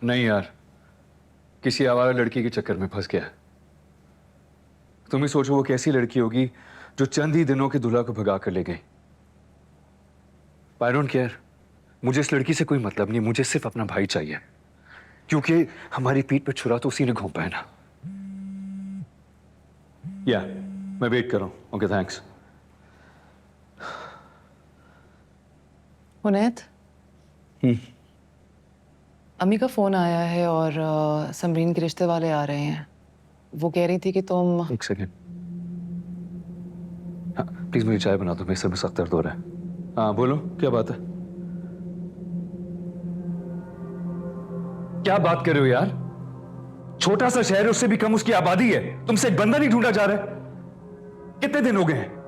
नहीं यार, किसी आवारा लड़की के चक्कर में फंस गया। तुम ही सोचो वो कैसी लड़की होगी जो चंद ही दिनों के दूल्हा को भगा कर ले गई। आई डोंट केयर, मुझे इस लड़की से कोई मतलब नहीं, मुझे सिर्फ अपना भाई चाहिए, क्योंकि हमारी पीठ पे छुरा तो उसी ने घोंपा है ना। या मैं वेट कर रहा हूं। Okay thanks. पुनीत, अम्मी का फोन आया है और समरीन के रिश्ते वाले आ रहे हैं। वो कह रही थी कि तुम। एक सेकेंड, हाँ प्लीज मुझे चाय बना दो, मेरे सर में सख्त दर्द हो रहा है। हाँ बोलो, क्या बात है? क्या बात कर रहे हो यार? छोटा सा शहर है, उससे भी कम उसकी आबादी है, तुमसे एक बंदा नहीं ढूंढा जा रहा है? कितने दिन हो गए हैं?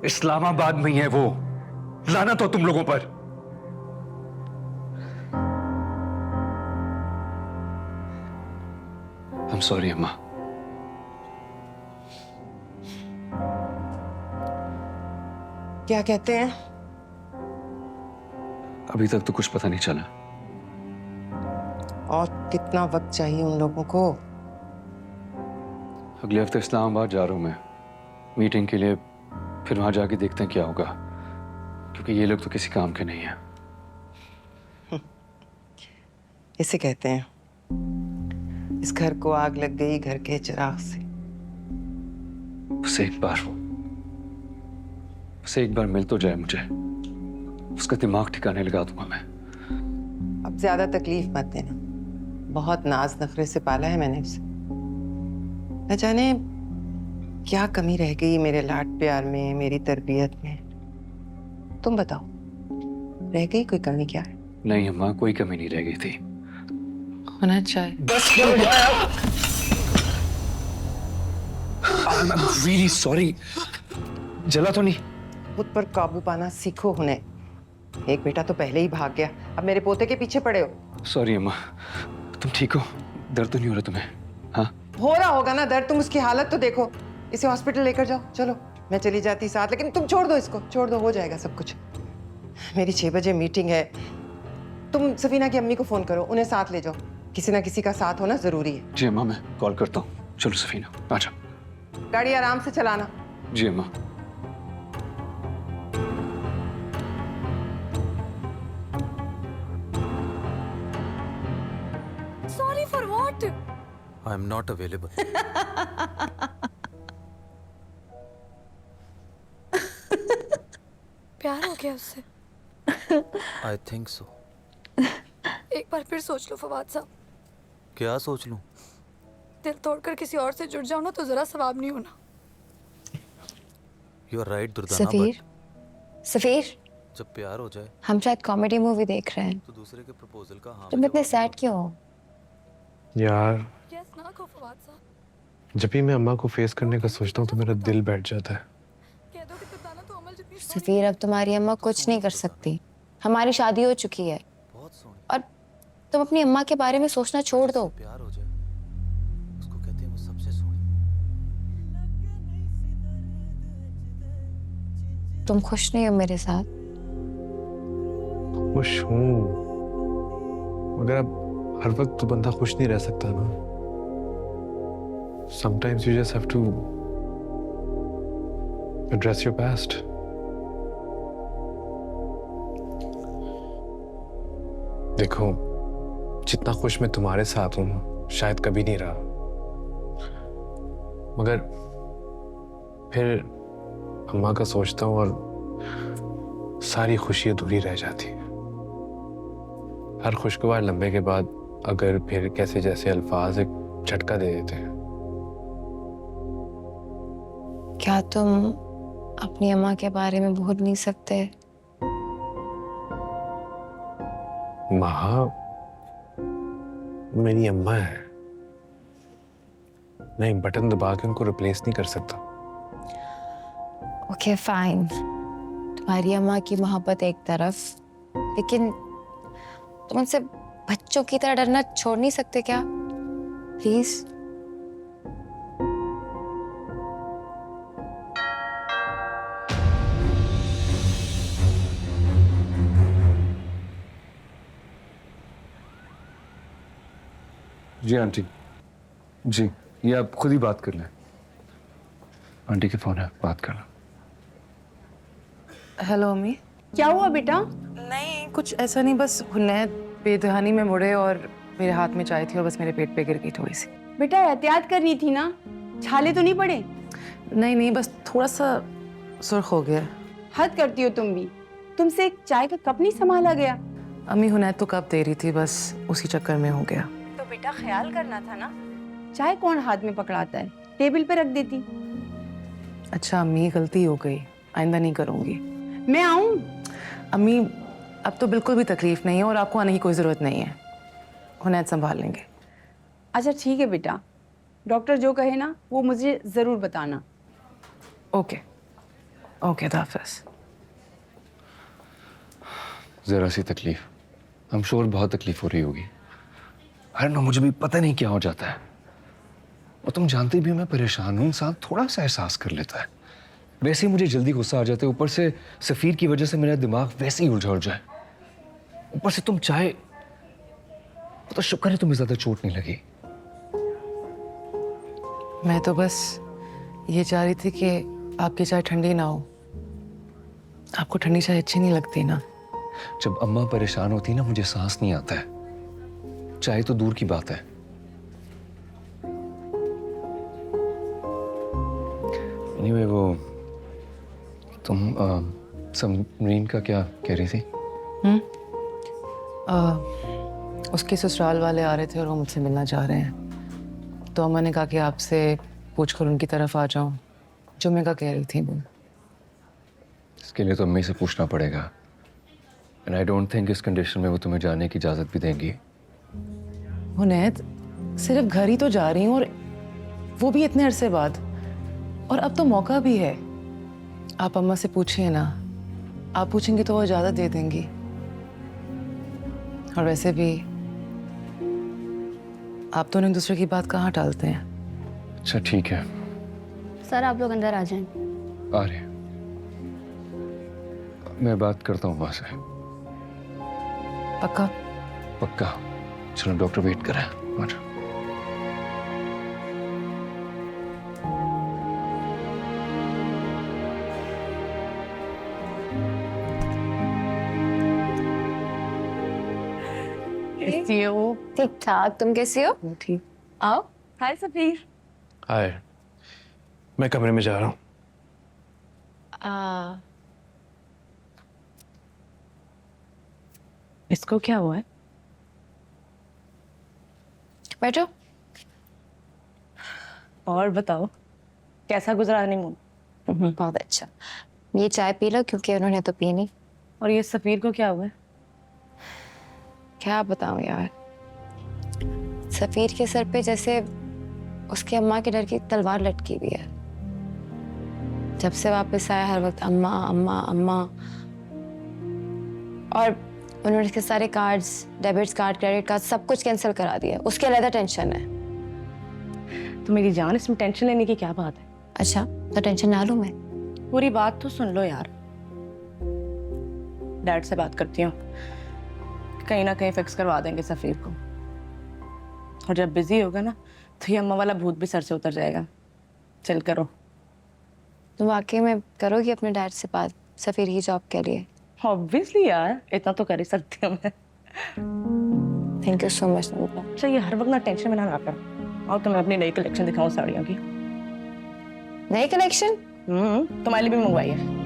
इस्लामाबाद में ही है वो। लानत हो तुम लोगों पर। I'm sorry अम्मा। क्या कहते हैं? अभी तक तो कुछ पता नहीं चला। और कितना वक्त चाहिए उन लोगों को? अगले हफ्ते इस्लामाबाद जा रहा हूं मैं मीटिंग के लिए, फिर वहां जाके देखते हैं क्या होगा, क्योंकि ये लोग तो किसी काम के नहीं हैं। इसे कहते हैं इस घर को आग लग गई घर के चिराग से। बस एक बार मिल तो जाए मुझे, उसका दिमाग ठिकाने लगा दूंगा मैं। अब ज्यादा तकलीफ मत देना, बहुत नाज नखरे से पाला है मैंने उसे। न जाने क्या कमी रह गई मेरे लाड प्यार में, मेरी तरबियत में। तुम बताओ, रह गई कोई कमी क्या है? नहीं अम्मा, कोई कमी नहीं रह गई थी। होना चाहे। बस करो यार। I'm really sorry। जला तो नहीं? खुद पर काबू पाना सीखो हुने। एक बेटा तो पहले ही भाग गया, अब मेरे पोते के पीछे पड़े हो। सॉरी अम्मा। तुम ठीक हो? दर्द तो नहीं हो रहा तुम्हें? हाँ हो रहा होगा ना दर्द, तुम उसकी हालत तो देखो। इसे हॉस्पिटल लेकर जाओ। चलो मैं चली जाती साथ, लेकिन तुम छोड़ दो इसको, छोड़ दो, हो जाएगा सब कुछ। मेरी 6 बजे मीटिंग है। तुम सफीना की अम्मी को फोन करो, उन्हें साथ ले जाओ। किसी ना किसी का साथ होना जरूरी है। जी अम्मा, मैं कॉल करता हूँ। चलो सफीना आजा। गाड़ी आराम से चलाना। जी अम्मा। Sorry for what? I am not available. प्यार हो गया उससे? I think so. एक बार फिर सोच लो फवाद साहब। क्या सोच लूं? दिल तोड़कर किसी और से जुड़ जाओ ना तो जरा सवाब नहीं होना। You are right, Durdana. सफीर, सफीर, जब प्यार हो जाए हम शायद कॉमेडी मूवी देख रहे हैं। तो दूसरे के प्रपोजल का हाँ तुम इतने सैड क्यों हो? यार यस ना कहो फवाद साहब। जब भी मैं अम्मा को फेस करने का सोचता हूँ तो मेरा दिल बैठ जाता है। कह दो कि दुर्दाना तो अमल जितनी सफीर, अब तुम्हारी अम्मा कुछ नहीं कर सकती। हमारी शादी हो चुकी है बहुत सोनी। और तुम अपनी अम्मा के बारे में सोचना छोड़ दो। प्यार हो जाए उसको कहते हैं वो सबसे सोनी। तुम खुश नहीं हो मेरे साथ? खुश हूँ, मगर अब हर वक्त तो बंदा खुश नहीं रह सकता ना। Sometimes you just have to address your past. देखो, जितना खुश मैं तुम्हारे साथ हूं शायद कभी नहीं रहा, मगर फिर अम्मा का सोचता हूं और सारी खुशी अधूरी रह जाती है। हर खुशगवार लम्हे के बाद अगर फिर कैसे जैसे अल्फाज एक झटका दे देते हैं। क्या तुम अपनी अम्मा के बारे में भूल नहीं सकते? माँ मेरी अम्मा है, मैं एक बटन दबा के उनको रिप्लेस नहीं कर सकता। ओके फाइन, तुम्हारी अम्मा की मोहब्बत एक तरफ, लेकिन तुम उनसे बच्चों की तरह डरना छोड़ नहीं सकते क्या? प्लीज। जी आंटी, जी ये आप खुद ही बात कर लें। आंटी के फोन है, बात करना। हेलो अम्मी। क्या हुआ बेटा? नहीं कुछ ऐसा नहीं, बस हुनैद बेदहानी में मुड़े और मेरे हाथ में चाय थी और बस मेरे पेट पे गिर गई थोड़ी सी। बेटा एहतियात करनी थी ना, छाले तो नहीं पड़े? नहीं नहीं, बस थोड़ा सा सुर्ख हो गया। हद करती हो तुम भी। तुमसे एक चाय का कप नहीं संभाला गया? अम्मी हुनैद तो कब दे रही थी, बस उसी चक्कर में हो गया। तो बेटा ख्याल करना था ना, चाय कौन हाथ में पकड़ाता है, टेबल पे रख देती। अच्छा अम्मी, गलती हो गई, आइंदा नहीं करूँगी। मैं आऊं? अम्मी अब तो बिल्कुल भी तकलीफ नहीं है और आपको आने की कोई ज़रूरत नहीं है, हुनैद संभाल लेंगे। अच्छा ठीक है बेटा, डॉक्टर जो कहे ना वो मुझे जरूर बताना। ओके ओके, हाफ़िज़। जरा सी तकलीफ, हम श्योर बहुत तकलीफ हो रही होगी। अरे ना, मुझे भी पता नहीं क्या हो जाता है। और तुम जानते भी हो मैं परेशान हूँ, इंसान थोड़ा सा एहसास कर लेता है। वैसे ही मुझे जल्दी गुस्सा आ जाता है, ऊपर से सफीर की वजह से मेरा दिमाग वैसे ही उलझा है। ऊपर से तुम चाय, तो शुक्र है तुम्हें ज्यादा चोट नहीं लगी। मैं तो बस ये चाह रही थी कि आपकी चाय ठंडी ना हो। आपको ठंडी चाय अच्छी नहीं लगती ना? जब अम्मा परेशान होती ना, मुझे सांस नहीं आता है, चाय तो दूर की बात है। Anyway, वो तुम समरीन का क्या कह रही थी? उसके ससुराल वाले आ रहे थे और वो मुझसे मिलना चाह रहे हैं, तो अम्मा ने कहा कि आपसे पूछकर उनकी तरफ आ जाऊं, जो मैं कह रही थी वो। इसके लिए तो अम्मी से पूछना पड़ेगा। एंड आई डोंट थिंक इस कंडीशन में वो तुम्हें जाने की इजाजत भी देंगी। हुनैद, सिर्फ घर ही तो जा रही हूँ और वो भी इतने अरसे बाद, और अब तो मौका भी है। आप अम्मा से पूछिए ना, आप पूछेंगे तो वो इजाजत दे देंगी। और वैसे भी आप दोनों एक दूसरे की बात कहाँ टालते हैं। अच्छा ठीक है, सर आप लोग अंदर आ जाएं। आ रहे। मैं बात करता हूँ वहां से। पक्का? पक्का। चलो डॉक्टर वेट कर रहा है, आ जाओ। कैसी हो? ठीक ठाक, तुम कैसी हो? ठीक। आओ। हाय सफीर। हाय, मैं कमरे में जा रहा हूँ। इसको क्या हुआ है? बैठो। और बताओ, कैसा गुजरा हनीमून? बहुत अच्छा। ये चाय पी लो क्योंकि उन्होंने तो पी नहीं। और ये सफीर को क्या हुआ है? क्या बताऊं यार, सफीर के सर पे जैसे उसकी अम्मा के डर की तलवार लटकी हुई है। जब से वापस आया हर वक्त अम्मा अम्मा अम्मा, और उन्होंने इसके सारे cards, debits card, credit card सब कुछ कैंसिल करा दिया। उसके अलग टेंशन है। तो मेरी जान, इसमें टेंशन लेने की क्या बात है? अच्छा तो टेंशन ना लूं मैं? पूरी बात तो सुन लो यार। डैड से बात करती हूँ, कहीं ना कहीं फिक्स करवा देंगे सफीर को। और जब बिजी होगा ना तो ये अम्मा वाला भूत भी सर से उतर जाएगा। चल करो। तुम वाकई में करोगी अपने डैड से बात सफीर की जॉब के लिए? ऑब्वियसली यार, इतना तो कर ही सकती हूँ मैं। Thank you so much Namita. अच्छा ये हर वक्त ना टेंशन में ना कर। और तुम्हें अपनी नई कलेक्शन दिखाऊं साड़ियों की। नई कलेक्शन? तुम्हारे लिए भी मंगवाई है।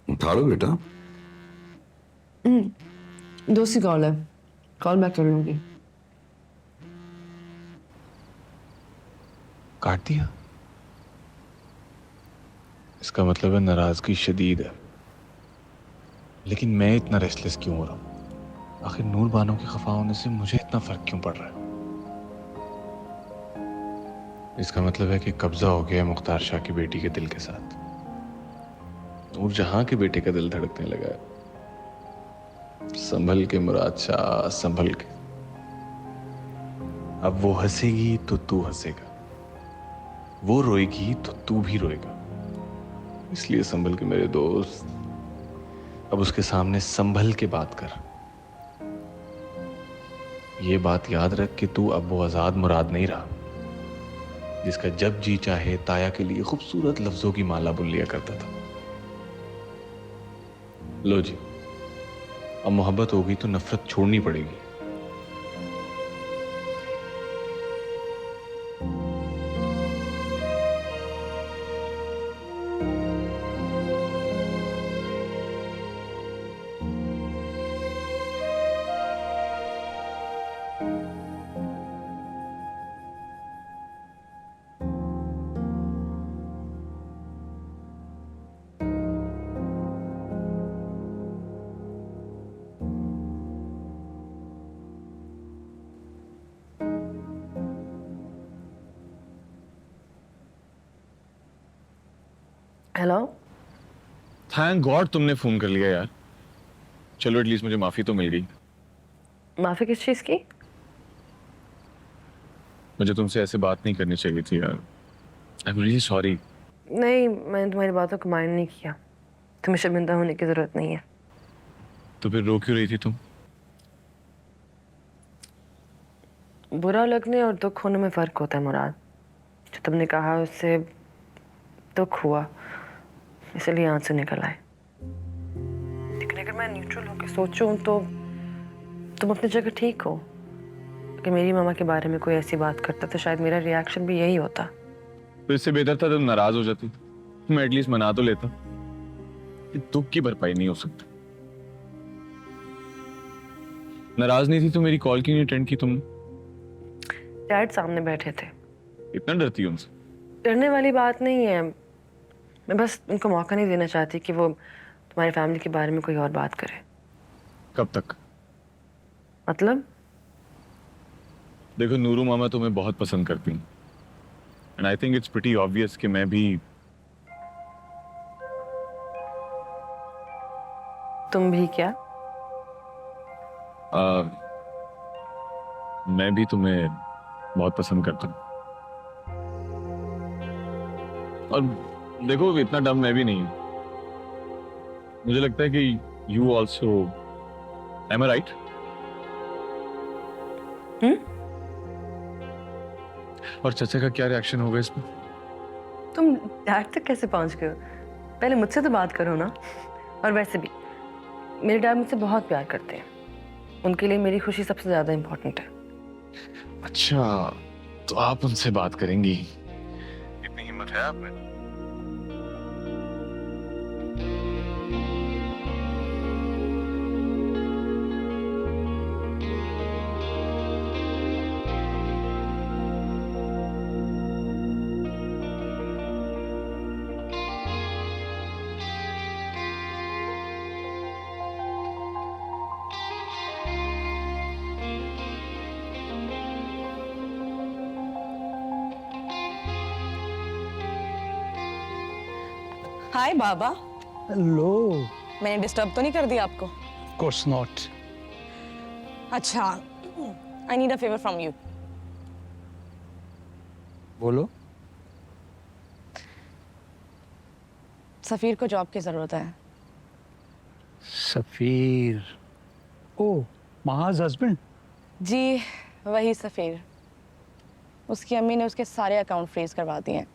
उठा लो बेटा। दोस्ती कॉल है, कॉल बैक कर लूंगी। काट दिया? इसका मतलब है नाराजगी शदीद है। लेकिन मैं इतना रेस्टलेस क्यों हो रहा हूँ? आखिर नूर बानो के खफा होने से मुझे इतना फर्क क्यों पड़ रहा है? इसका मतलब है कि कब्जा हो गया है मुख्तार शाह की बेटी के दिल के साथ। नूर जहां के बेटे का दिल धड़कने लगा है। संभल के मुराद शाह, संभल के। अब वो हंसेगी तो तू हंसेगा, वो रोएगी तो तू भी रोएगा। इसलिए संभल के मेरे दोस्त, अब उसके सामने संभल के बात कर। ये बात याद रख कि तू अब वो आजाद मुराद नहीं रहा जिसका जब जी चाहे ताया के लिए खूबसूरत लफ्जों की माला बुन लिया करता था। लो जी, अब मोहब्बत होगी तो नफरत छोड़नी पड़ेगी। हेलो। थैंक गॉड तुमने फोन कर लिया यार। चलो एटलीस्ट मुझे माफी तो मिल गई। माफी किस चीज की? मुझे तुमसे ऐसे बात नहीं करनी चाहिए थी यार। आई एम रियली सॉरी। नहीं, मैंने तुम्हारी बातों को माइंड नहीं किया। तुम्हें शर्मिंदा होने की जरूरत नहीं है। तो फिर रो क्यों रही थी तुम? बुरा लगने और दुख होने में फर्क होता है मुराद। जो तुमने कहा उससे दुख हुआ, इसलिए आंसू निकल आए। लेकिन अगर मैं न्यूट्रल होकर सोचूं तो तुम अपनी जगह ठीक हो। कि मेरी मामा के बारे में कोई ऐसी बात करता तो शायद मेरा रिएक्शन भी यही होता। तो इससे बेहतर था तुम नाराज हो जाती, मैं एटलीस्ट मना तो लेता। दुख की भरपाई नहीं हो सकती। नाराज नहीं थी तो मेरी कॉल क्यों नहीं अटेंड की तुमने? डैड सामने बैठे थे। इतना डरती हो उनसे? डरने वाली बात नहीं है, मैं बस उनको मौका नहीं देना चाहती कि वो तुम्हारी फैमिली के बारे में कोई और बात करे। कब तक? मतलब? देखो नूरू मामा तुम्हें बहुत पसंद करती हैं and I think it's pretty obvious कि मैं भी। तुम भी क्या? मैं भी तुम्हें बहुत पसंद करता हूँ। और देखो इतना डम मैं भी नहीं हूं। मुझे लगता है कि you also. Am I right? और चाचा का क्या रिएक्शन होगा इसमें? तुम डैड तक कैसे पहुंच गए हो? पहले मुझसे तो बात करो ना। और वैसे भी मेरे डैड मुझसे बहुत प्यार करते हैं। उनके लिए मेरी खुशी सबसे ज्यादा इंपॉर्टेंट है। अच्छा, तो आप उनसे बात करेंगी? इतनी हिम्मत है आप में? हाय बाबा। हेलो। मैंने डिस्टर्ब तो नहीं कर दिया आपको? Course not. अच्छा, I need a favour from you. बोलो। सफीर को जॉब की जरूरत है। सफीर? ओ, महाज हस्बैंड? जी वही सफीर। उसकी अम्मी ने उसके सारे अकाउंट फ्रीज करवा दिए हैं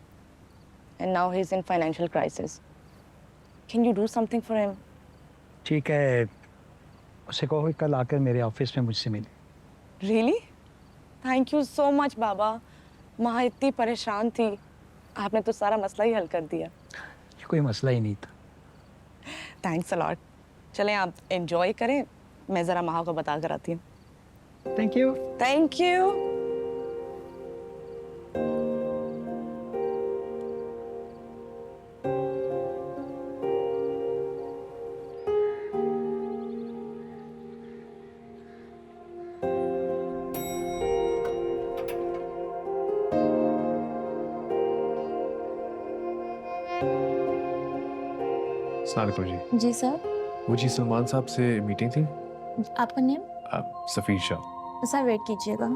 and now he is in financial crisis. Can you do something for him? ठीक है, उसे कहो कि कल आकर मेरे ऑफिस में मुझसे मिले। Really? Thank you so much बाबा। माँ इतनी परेशान थी, आपने तो सारा मसला ही हल कर दिया। ये कोई मसला ही नहीं था। Thanks a lot. चलें आप एंजॉय करें, मैं ज़रा माँ को बता कर आती हूँ। Thank you. Thank you. अस्सलाम वालेकुम जी। जी सर। वो जी सलमान साहब से मीटिंग थी। आपका नेम? सफ़ीर शाह। सर वेट कीजिएगा।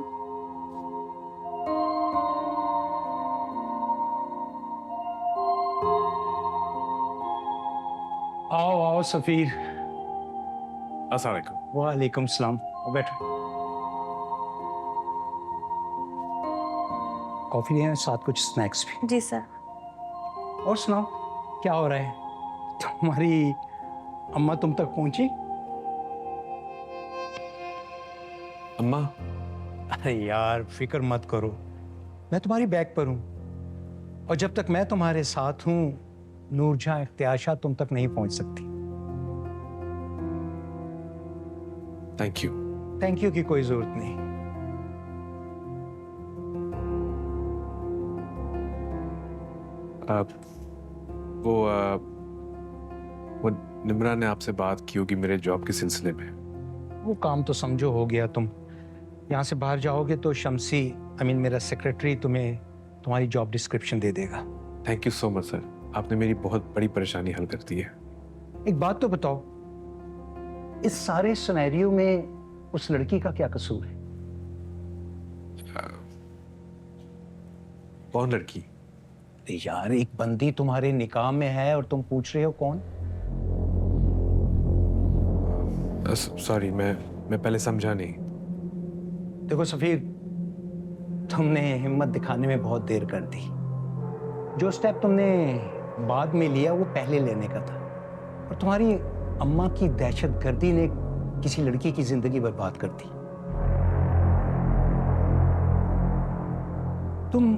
आओ आओ सफ़ीर। अस्सलाम वालेकुम। वालेकुम सलाम। बैठो। कॉफ़ी लें, साथ कुछ स्नैक्स भी। जी सर। और सुनाओ, क्या हो रहा है? तुम्हारी अम्मा तुम तक पहुंची? अम्मा, अरे यार फिक्र मत करो, मैं तुम्हारी बैक पर हूं, और जब तक मैं तुम्हारे साथ हूं नूरजहां इख्तियार तुम तक नहीं पहुंच सकती। Thank you. थैंक यू की कोई जरूरत नहीं। वो निम्रा ने आपसे बात की होगी मेरे जॉब के सिलसिले में। वो काम तो समझो हो गया। तुम यहाँ से बाहर जाओगे तो शमसी मेरा सेक्रेटरी तुम्हें तुम्हारी जॉब डिस्क्रिप्शन दे देगा। Thank you so much sir, आपने मेरी बहुत बड़ी परेशानी हल कर दी है। एक बात तो बताओ, इस सारे सिनेरियो में उस लड़की का क्या कसूर है? कौन लड़की? यार एक बंदी तुम्हारे निकाह में है और तुम पूछ रहे हो कौन? सॉरी, मैं पहले समझा नहीं। देखो सफीर, तुमने हिम्मत दिखाने में बहुत देर कर दी। जो स्टेप तुमने बाद में लिया वो पहले लेने का था, और तुम्हारी अम्मा की दहशतगर्दी ने किसी लड़की की जिंदगी बर्बाद कर दी। तुम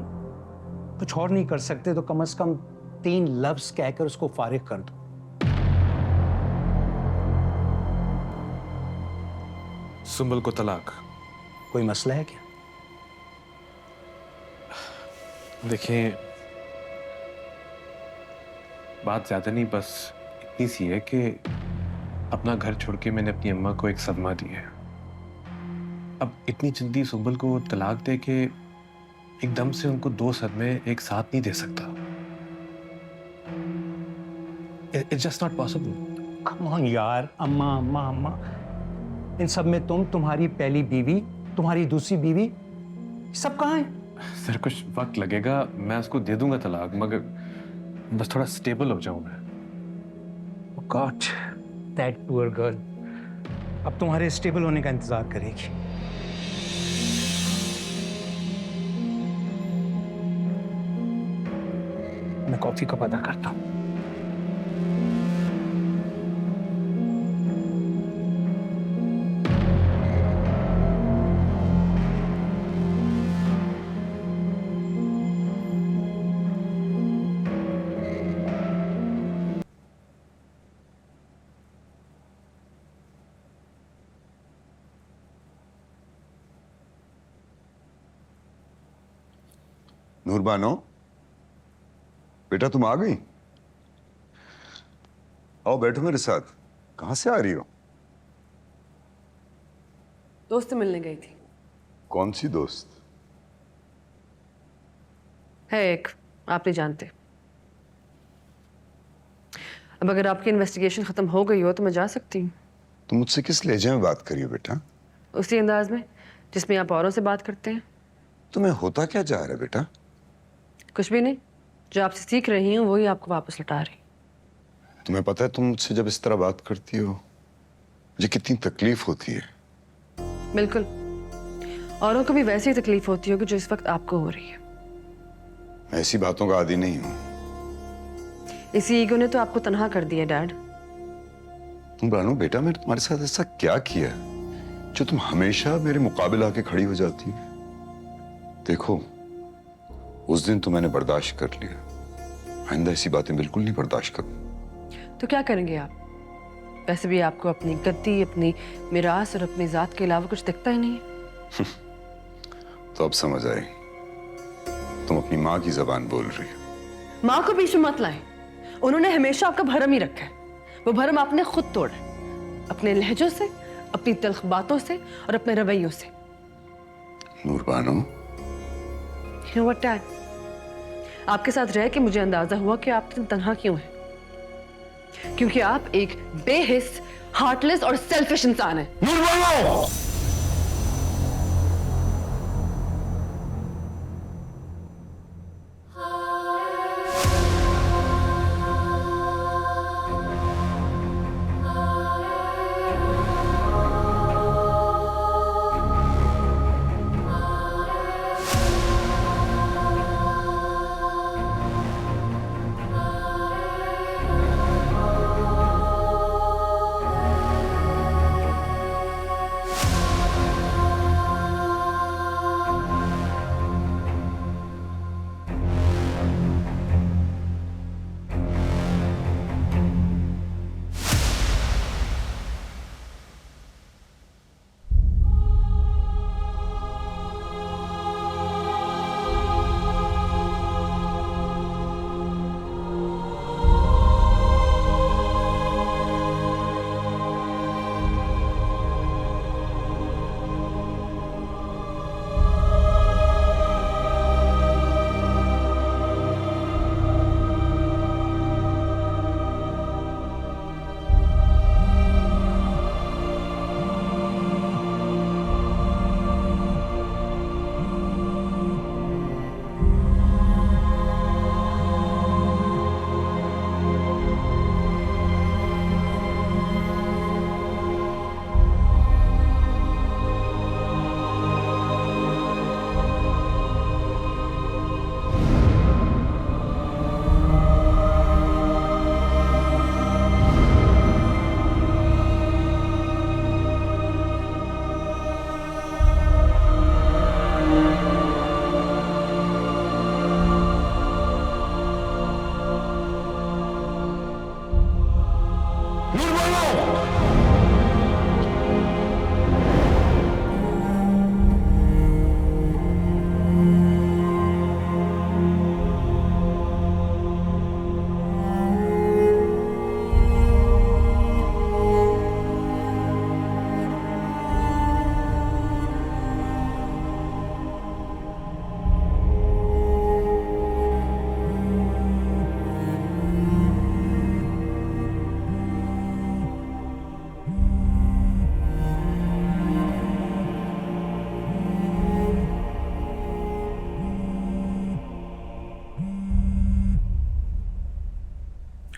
कुछ और नहीं कर सकते तो कम से कम 3 लफ्ज कहकर उसको फारिग कर दो। सुंबल को तलाक। कोई मसला है क्या? देखें, बात ज्यादा नहीं, बस इतनी सी है कि अपना घर छोड़ के मैंने अपनी अम्मा को एक सदमा दिया है। अब इतनी जल्दी सुंबल को तलाक दे के एकदम से उनको 2 सदमे एक साथ नहीं दे सकता। It's just not possible. Come on यार, अम्मा अम्मा अम्मा, इन सब में तुम्हारी पहली बीवी, तुम्हारी दूसरी बीवी, सब कहाँ है? सर कुछ वक्त लगेगा, मैं उसको दे दूंगा तलाक, मगर बस थोड़ा स्टेबल हो जाऊं मैं। God, that poor girl, अब तुम्हारे स्टेबल होने का इंतजार करेगी। मैं कॉफी का पता करता हूँ। नूरबानो, बेटा तुम आ गई? आओ बैठो मेरे साथ। कहां से आ रही हो? दोस्त से मिलने गई थी। कौन सी दोस्त? है एक, आप नहीं जानते। अब अगर आपकी इन्वेस्टिगेशन खत्म हो गई हो तो मैं जा सकती हूँ। तुम मुझसे किस लहजे में बात करी हो बेटा? उसी अंदाज में जिसमें आप औरों से बात करते हैं। तुम्हें होता क्या जा रहा है बेटा? कुछ भी नहीं, जो आपसे सीख रही हूँ वही आपको वापस लौटा रही। तुम्हें पता है तुम मुझसे जब इस तरह बात करती हो मुझे कितनी तकलीफ होती है? बिल्कुल, औरों को भी वैसी ही तकलीफ होती होगी जो इस वक्त आपको हो रही है। मैं ऐसी बातों का आदी नहीं हूं। इसी ईगो ने तो आपको तन्हा कर दिया डैड। तुम रानू बेटा, मैंने तुम्हारे साथ ऐसा क्या किया जो तुम हमेशा मेरे मुकाबले आके खड़ी हो जाती है? देखो, उस दिन तो मैंने बर्दाश्त कर लिया, आइंदा ऐसी बातें बिल्कुल नहीं बर्दाश्त करूं। तो क्या करेंगे आप? वैसे भी आपको अपनी गद्दी, अपनी मिरास और अपनी जात के अलावा कुछ दिखता ही नहीं है। तो अब समझ आई, तुम अपनी माँ की जबान बोल रही हो। माँ को बीच में मत लाएं। उन्होंने हमेशा आपका भरम ही रखा है। वो भरम आपने खुद तोड़ा, अपने लहजों से, अपनी तल्ख बातों से और अपने रवैयों से। Noorbano, You know what, Dad? आपके साथ रह के मुझे अंदाजा हुआ कि आप इतने तन्हा क्यों हैं। क्योंकि आप एक बेहिस, हार्टलेस और सेल्फिश इंसान हैं।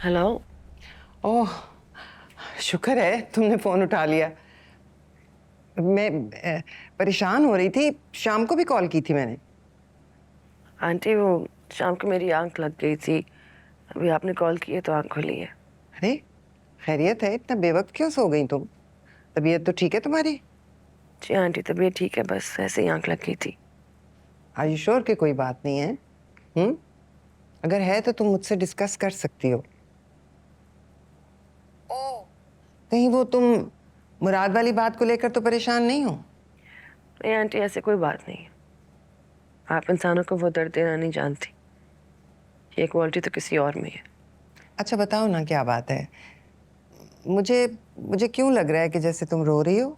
हेलो। ओह, शुक्र है तुमने फोन उठा लिया। मैं परेशान हो रही थी, शाम को भी कॉल की थी मैंने। आंटी वो शाम को मेरी आंख लग गई थी, अभी आपने कॉल की है तो आंख खुली है। अरे खैरियत है? इतना बेवक्त क्यों सो गई तुम? तबीयत तो ठीक है तुम्हारी? जी आंटी तबीयत ठीक है, बस ऐसे ही आंख लग गई थी। आर यू श्योर कि कोई बात नहीं है? अगर है तो तुम मुझसे डिस्कस कर सकती हो। ओह, कहीं वो तुम मुराद वाली बात को लेकर तो परेशान नहीं हो? नहीं आंटी ऐसे कोई बात नहीं है, आप इंसानों को वो दर्द देना नहीं जानती, ये क्वालिटी तो किसी और में है। अच्छा बताओ ना क्या बात है? मुझे क्यों लग रहा है कि जैसे तुम रो रही हो?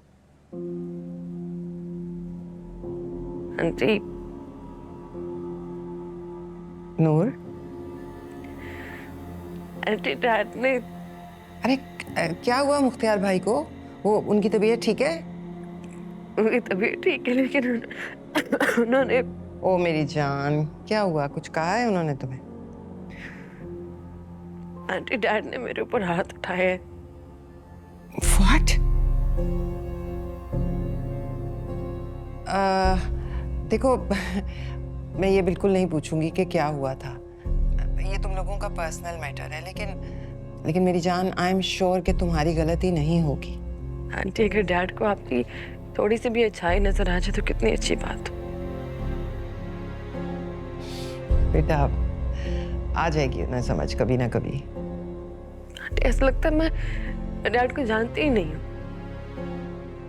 आंटी नूर, आंटी डैड ने अरे क्या हुआ मुख्तियार भाई को? वो उनकी तबीयत ठीक है? उनकी तबीयत ठीक है लेकिन उन्होंने ओ मेरी जान, क्या हुआ? कुछ कहा है उन्होंने तुम्हें? आंटी डैड ने मेरे ऊपर हाथ उठाए हैं। What? देखो मैं ये बिल्कुल नहीं पूछूंगी कि क्या हुआ था, ये तुम लोगों का पर्सनल मैटर है, लेकिन मेरी जान, आई एम श्योर कि तुम्हारी गलती नहीं होगी। आंटी अगर डैड को आपकी थोड़ी सी भी अच्छाई नजर आ जाए तो कितनी अच्छी बात हो। बेटा आ जाएगी ना समझ कभी ना कभी। आंटी ऐसा लगता है मैं डैड को जानती ही नहीं हूँ।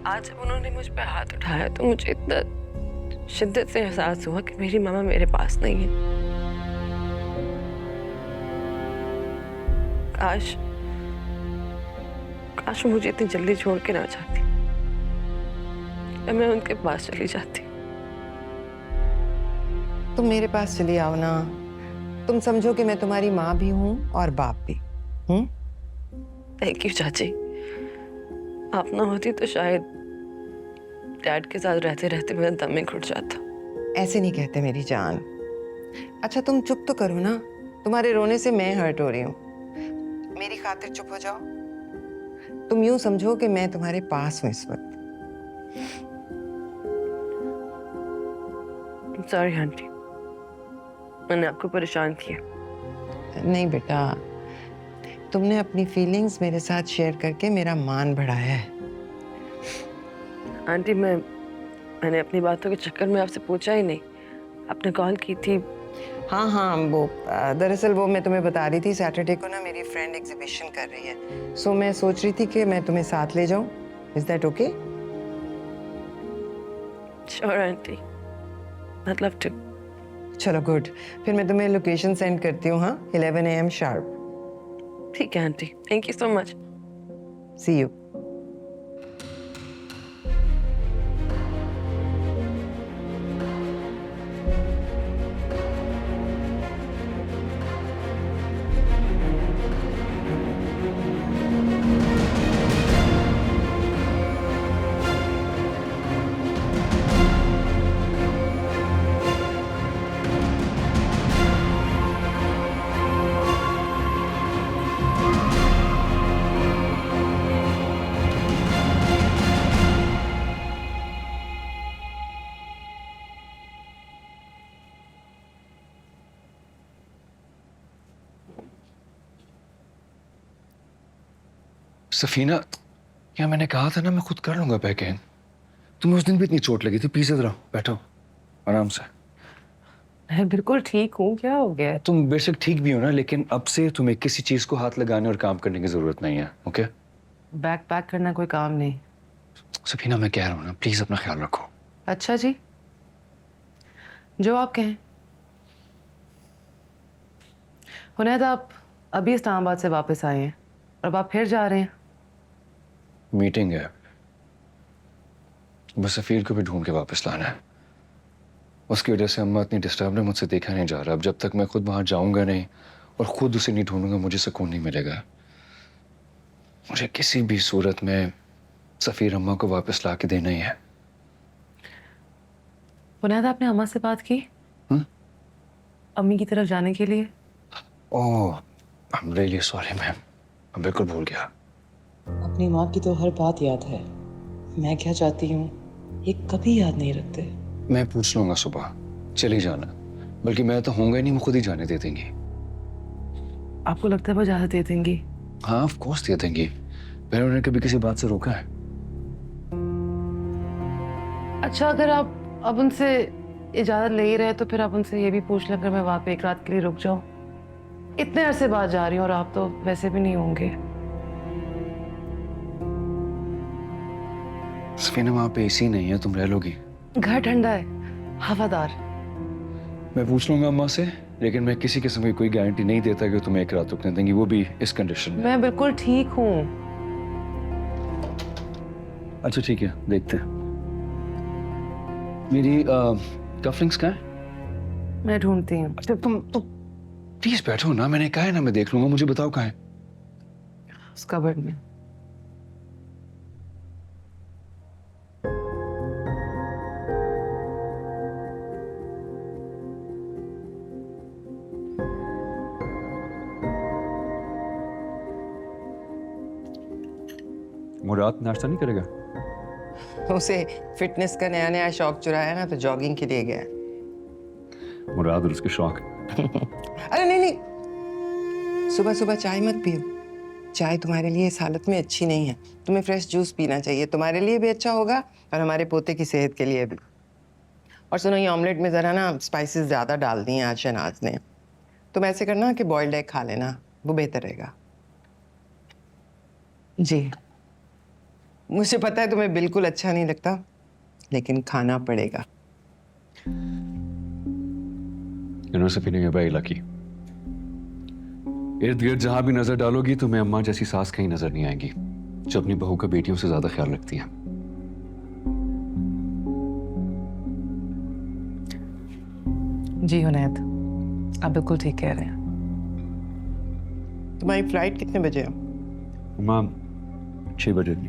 आज जब उन्होंने मुझ पे हाथ उठाया तो मुझे इतना शिद्दत से एहसास हुआ कि मेरी मामा मेरे पास नहीं है। काश मुझे इतनी जल्दी छोड़ के ना जाती, मैं उनके पास चली जाती। तुम मेरे पास चली आओ ना, तुम समझो कि मैं तुम्हारी माँ भी हूँ और बाप भी। थैंक यू चाची। आप ना होती तो शायद डैड के साथ रहते रहते मेरा दम ही घुट जाता। ऐसे नहीं कहते मेरी जान। अच्छा तुम चुप तो करो ना, तुम्हारे रोने से मैं हर्ट हो रही हूँ। मेरी खातिर चुप हो जाओ। तुम यूं समझो कि मैं तुम्हारे पास हूँ इस वक्त। सॉरी आंटी, मैंने आपको परेशान किया। नहीं बेटा, तुमने अपनी फीलिंग्स मेरे साथ शेयर करके मेरा मान बढ़ाया है। आंटी मैंने अपनी बातों के चक्कर में आपसे पूछा ही नहीं। आपने कॉल की थी। हाँ हाँ, वो दरअसल वो मैं तुम्हें बता रही थी, सैटरडे को ना मेरी फ्रेंड एग्जीबिशन कर रही है, सो मैं सोच रही थी कि मैं तुम्हें साथ ले जाऊं। Is that okay? Sure aunty, I'd love to. चलो गुड, फिर मैं तुम्हें लोकेशन सेंड करती हूँ। हाँ, 11 AM शार्प। ठीक है aunty, thank you so much. See you. Safina, क्या मैंने कहा था ना मैं खुद कर लूंगा पैकिंग। तुम्हें उस दिन भी इतनी चोट लगी थी, प्लीज इधर आओ, बैठो आराम से। मैं बिल्कुल ठीक हूँ, क्या हो गया? तुम बेशक ठीक भी हो ना, लेकिन अब से तुम्हें किसी चीज को हाथ लगाने और काम करने की जरूरत नहीं है, ओके? बैग पैक करना कोई काम नहीं। सफीना मैं कह रहा हूँ ना, प्लीज अपना ख्याल रखो। अच्छा जी, जो आप कहें। हुनैद, आप अभी इस्लामाबाद से वापस आए हैं और अब आप फिर जा रहे हैं। मीटिंग है, बस सफीर को भी ढूंढ के वापस लाना है। उसकी वजह से अम्मा इतनी डिस्टर्ब है, मुझसे देखा नहीं जा रहा। अब जब तक मैं खुद वहां जाऊंगा नहीं और खुद उसे नहीं ढूंढूंगा, मुझे सुकून नहीं मिलेगा। मुझे किसी भी सूरत में सफीर अम्मा को वापस ला के देना ही है। हुनैद, आपने अम्मा से बात की अम्मी की तरफ जाने के लिए? Oh, I am really sorry ma'am, मैं बिल्कुल भूल गया। अपनी माँ की तो हर बात याद है, मैं क्या चाहती हूँ ये कभी याद नहीं रखते। मैं पूछ लूंगा सुबह, चली जाना। बल्कि मैं तो होऊंगा ही नहीं, वो खुद ही जाने दे देंगी। आपको लगता है वो इजाजत दे देंगी? हाँ ऑफ कोर्स दे देंगी। मैंने उन्हें कभी किसी बात से रोका है? अच्छा, अगर आप अब उनसे इजाजत ले ही रहे तो फिर आप उनसे ये भी पूछ लें, अगर मैं वहां पे एक रात के लिए रुक जाऊं। इतने अरसे बाद जा रही हूँ और आप तो वैसे भी नहीं होंगे। सफीना वहां पे एसी नहीं है, तुम रह लोगी? घर ठंडा है, हवादार। मैं पूछ लूंगा अम्मा से, लेकिन मैं किसी किस्म की कोई गारंटी नहीं देता कि तुम्हें एक रात रुकने देंगी, वो भी इस कंडीशन में। मैं बिल्कुल ठीक हूँ। अच्छा ठीक है, देखते हैं। मेरी कफलिंग्स कहाँ है? मैं ढूंढती हूँ। अच्छा तुम प्लीज बैठो ना, मैंने कहा है ना मैं देख लूंगा, मुझे बताओ कहाँ है। उस कबर्ड में। मुराद नाश्ता नहीं करेगा? उसे फिटनेस का नया नया शौक चुराया ना, तो जॉगिंग के लिए गया। मुराद और उसके शौक। अरे नहीं नहीं, सुबह सुबह चाय मत पियो। चाय तुम्हारे लिए इस हालत में अच्छी नहीं है। तुम्हें फ्रेश जूस पीना चाहिए, तुम्हारे लिए भी अच्छा होगा और हमारे पोते की सेहत के लिए भी। और सुनो, ये ऑमलेट में ज़रा ना स्पाइसेस ज़्यादा डाल दी हैं आज शहनाज ने। तुम ऐसे करना कि बॉइल्ड एग खा लेना, वो बेहतर रहेगा। जी। मुझे पता है तुम्हें बिल्कुल अच्छा नहीं लगता, लेकिन खाना पड़ेगा। सफीना के भाई लकी, इर्द गिर्द जहां भी नजर डालोगी तुम्हें अम्मा जैसी सास कहीं नजर नहीं आएगी, जो अपनी बहू का बेटियों से ज्यादा ख्याल रखती है। जी हुनैद, आप बिल्कुल ठीक कह रहे हैं। तुम्हारी फ्लाइट कितने बजे है? अम्मा 6 बजे की।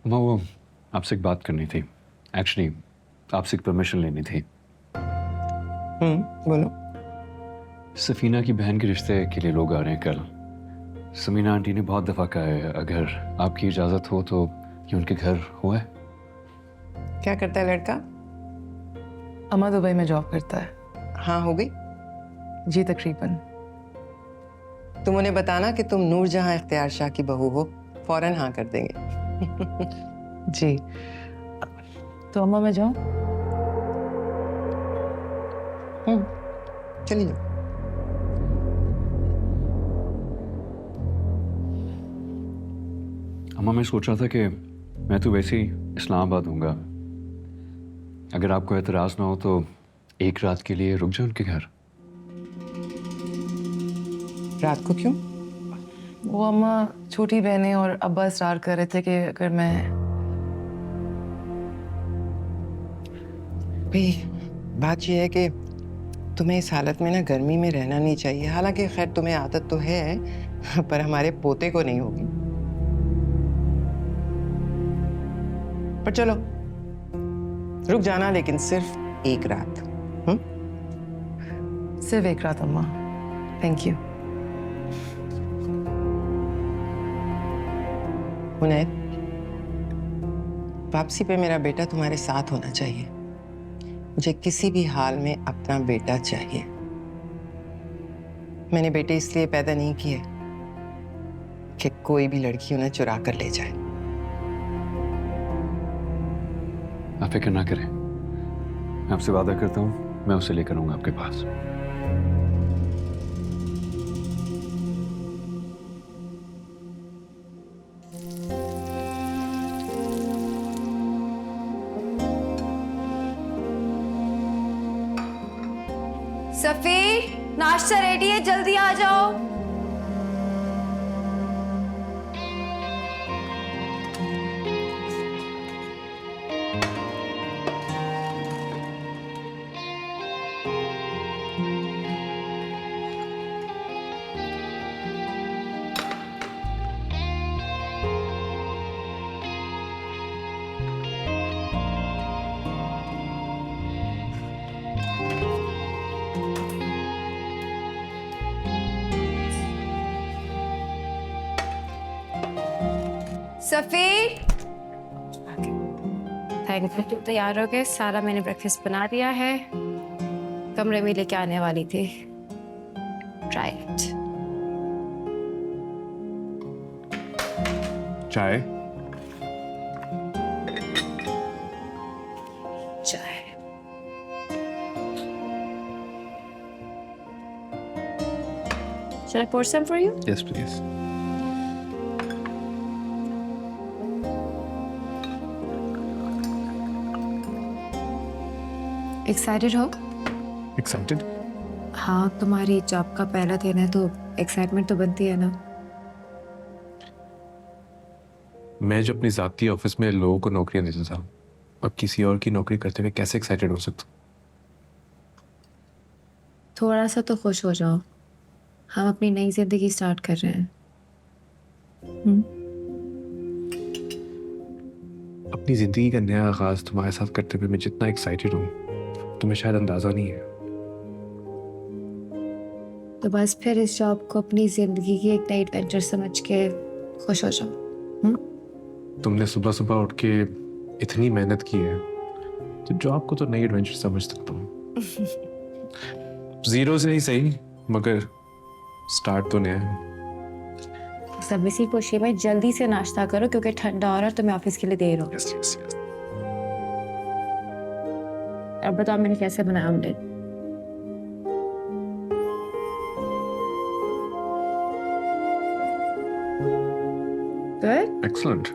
अम्मा वो आपसे एक बात करनी थी। एक्चुअली आपसे एक परमिशन लेनी थी। बोलो। सफीना की बहन के रिश्ते के लिए लोग आ रहे हैं कल। समीना आंटी ने बहुत दफ़ा कहा है अगर आपकी इजाज़त हो तो ये उनके घर हुआ है। क्या करता है लड़का? अम्मा दुबई में जॉब करता है। हाँ, हो गई। जी तकरीबन। तुम उन्हें बताना कि तुम नूरजहां इख्तियार शाह की बहू हो, फौरन हाँ कर देंगे। जी। तो अम्मा मैं जाऊँ? चलिए जाओ। अम्मा मैं सोच रहा था कि मैं तो वैसे ही इस्लामाबाद हूँगा। अगर आपको एतराज़ ना हो तो एक रात के लिए रुक जाओ उनके घर। रात को क्यों? वो अम्मा छोटी बहनें और अब्बा इसरार कर रहे थे कि अगर मैं भाई बात यह है कि तुम्हें इस हालत में ना गर्मी में रहना नहीं चाहिए। हालांकि खैर तुम्हें आदत तो है पर हमारे पोते को नहीं होगी। पर चलो रुक जाना, लेकिन सिर्फ एक रात। सिर्फ एक रात अम्मा। Thank you. हुनैद, वापसी पे मेरा बेटा तुम्हारे साथ होना चाहिए। मुझे किसी भी हाल में अपना बेटा चाहिए। मैंने बेटे इसलिए पैदा नहीं किए कि कोई भी लड़की उन्हें चुरा कर ले जाए। आप फिक्र ना करें, मैं आपसे वादा करता हूँ मैं उसे लेकर आऊँगा आपके पास। सफीर, नाश्ता रेडी है, जल्दी आ जाओ। सफीर, थैंक यू। तुम तैयार हो गए? सारा मैंने ब्रेकफास्ट बना दिया है, कमरे में लेके आने वाली थी। Try it. चाय? चाय। Shall I pour some for you? Yes please. Excited हो? एक्साइटेड? हाँ, तुम्हारी जॉब का पहला दिन है तो एक्साइटमेंट तो बनती है ना। मैं जो अपनी जाती ऑफिस में लोगों को नौकरियां देता था, अब किसी और की नौकरी करते हुए कैसे एक्साइटेड हो सकता? थोड़ा सा तो खुश हो जाओ, हम अपनी नई जिंदगी स्टार्ट कर रहे हैं। अपनी जिंदगी का नया आगाज तुम्हारे साथ करते हुए मैं जितना एक्साइटेड हूँ तुम्हें शायद अंदाजा नहीं है। तो बस फिर इस जॉब को अपनी जिंदगी की एक नई एडवेंचर समझ के खुश हो जाओ। तुमने सुबह सुबह उठ के इतनी मेहनत की है तो जॉब को तो नई एडवेंचर समझ सकता हूँ। जीरो से ही सही, मगर स्टार्ट तो नया है। सब इसी खुशी में जल्दी से नाश्ता करो क्योंकि ठंडा हो रहा है, तुम्हें ऑफिस के लिए देर हो। Yes yes yes. अब बताओ मैंने कैसे बनाया omelette? Good. Excellent.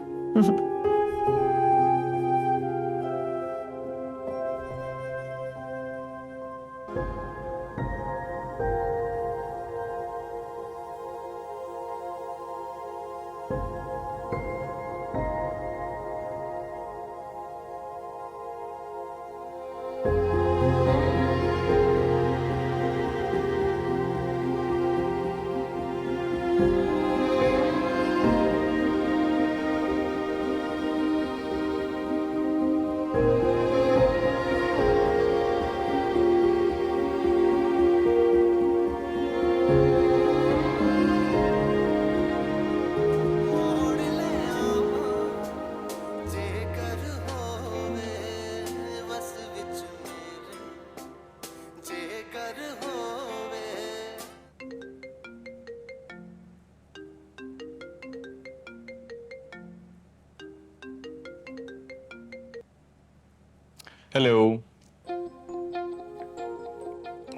Hello.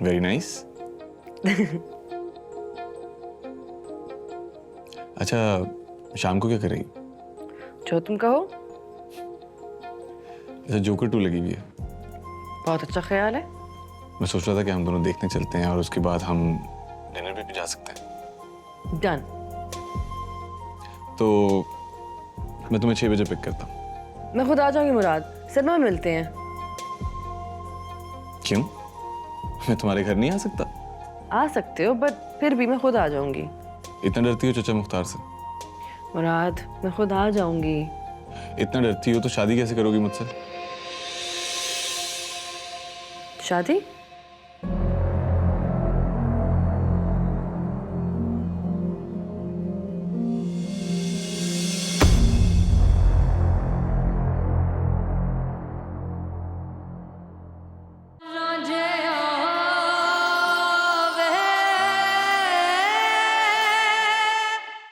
Very nice. अच्छा, शाम को क्या करेगी? जो तुम कहो। अच्छा, जोकर 2 लगी हुई है। बहुत अच्छा ख्याल है। मैं सोच रहा था कि हम दोनों देखने चलते हैं और उसके बाद हम डिनर पे भी जा सकते हैं। डन। तो मैं तुम्हें 6 बजे पिक करता हूँ। मैं खुद आ जाऊंगी मुराद, सिनेमा में मिलते हैं। क्यों? मैं तुम्हारे घर नहीं आ सकता? आ सकते हो, बट फिर भी मैं खुद आ जाऊंगी। इतना डरती हो चाचा मुख्तार से? मुराद, मैं खुद आ जाऊंगी। इतना डरती हो तो शादी कैसे करोगी मुझसे? शादी?